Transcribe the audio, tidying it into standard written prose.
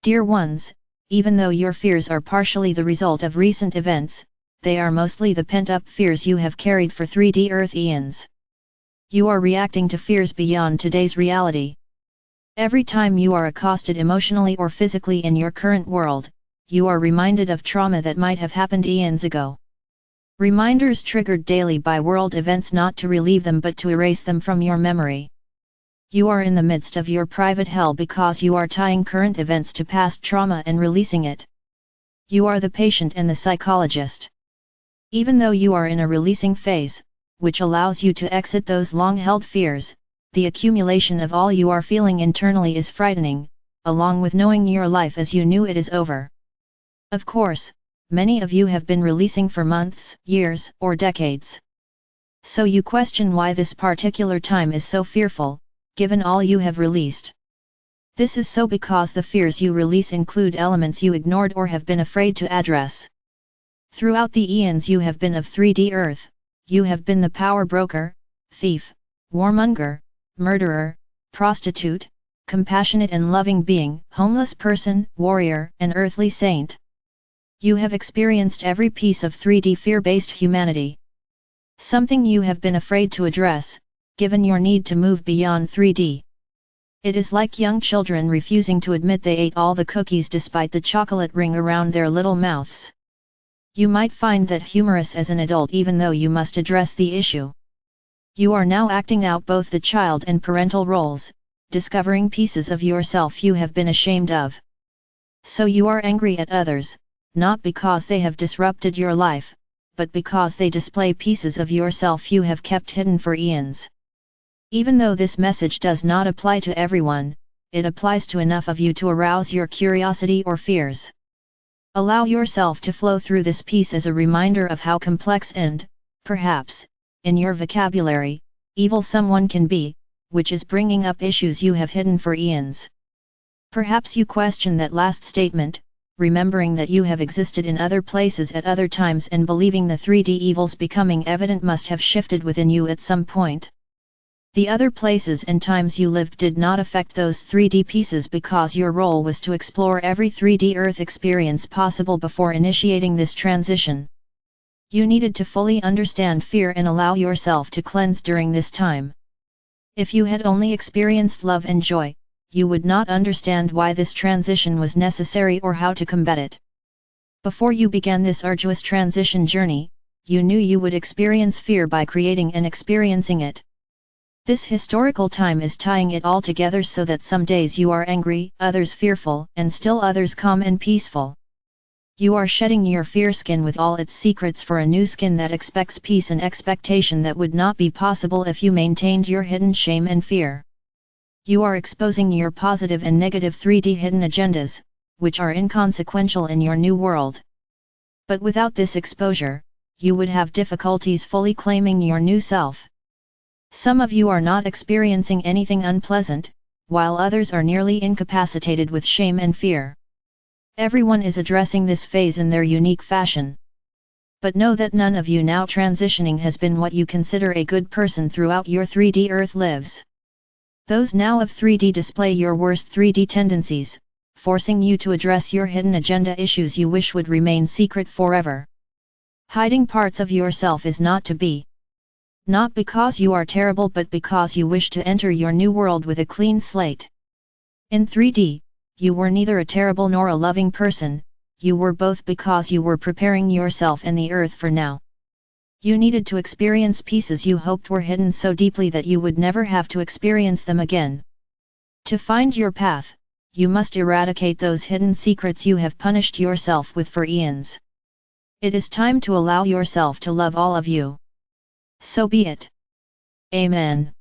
Dear ones, even though your fears are partially the result of recent events, they are mostly the pent-up fears you have carried for 3D Earth eons. You are reacting to fears beyond today's reality. Every time you are accosted emotionally or physically in your current world, you are reminded of trauma that might have happened eons ago. Reminders triggered daily by world events, not to relieve them but to erase them from your memory. You are in the midst of your private hell because you are tying current events to past trauma and releasing it. You are the patient and the psychologist. Even though you are in a releasing phase, which allows you to exit those long-held fears, the accumulation of all you are feeling internally is frightening, along with knowing your life as you knew it is over. Of course, many of you have been releasing for months, years, or decades. So you question why this particular time is so fearful, given all you have released. This is so because the fears you release include elements you ignored or have been afraid to address. Throughout the eons you have been of 3D Earth, you have been the power broker, thief, warmonger, murderer, prostitute, compassionate and loving being, homeless person, warrior, and earthly saint. You have experienced every piece of 3D fear-based humanity. Something you have been afraid to address, given your need to move beyond 3D. It is like young children refusing to admit they ate all the cookies despite the chocolate ring around their little mouths. You might find that humorous as an adult even though you must address the issue. You are now acting out both the child and parental roles, discovering pieces of yourself you have been ashamed of. So you are angry at others, not because they have disrupted your life, but because they display pieces of yourself you have kept hidden for eons. Even though this message does not apply to everyone, it applies to enough of you to arouse your curiosity or fears. Allow yourself to flow through this piece as a reminder of how complex and, perhaps, in your vocabulary, evil someone can be, which is bringing up issues you have hidden for eons. Perhaps you question that last statement, remembering that you have existed in other places at other times and believing the 3D evils becoming evident must have shifted within you at some point. The other places and times you lived did not affect those 3D pieces because your role was to explore every 3D Earth experience possible before initiating this transition. You needed to fully understand fear and allow yourself to cleanse during this time. If you had only experienced love and joy, you would not understand why this transition was necessary or how to combat it. Before you began this arduous transition journey, you knew you would experience fear by creating and experiencing it. This historical time is tying it all together so that some days you are angry, others fearful, and still others calm and peaceful. You are shedding your fear skin with all its secrets for a new skin that expects peace and expectation that would not be possible if you maintained your hidden shame and fear. You are exposing your positive and negative 3D hidden agendas, which are inconsequential in your new world. But without this exposure, you would have difficulties fully claiming your new self. Some of you are not experiencing anything unpleasant, while others are nearly incapacitated with shame and fear. Everyone is addressing this phase in their unique fashion. But know that none of you now transitioning has been what you consider a good person throughout your 3D Earth lives. Those now of 3D display your worst 3D tendencies, forcing you to address your hidden agenda issues you wish would remain secret forever. Hiding parts of yourself is not to be. Not because you are terrible but because you wish to enter your new world with a clean slate. In 3D, you were neither a terrible nor a loving person, you were both because you were preparing yourself and the earth for now. You needed to experience pieces you hoped were hidden so deeply that you would never have to experience them again. To find your path, you must eradicate those hidden secrets you have punished yourself with for eons. It is time to allow yourself to love all of you. So be it. Amen.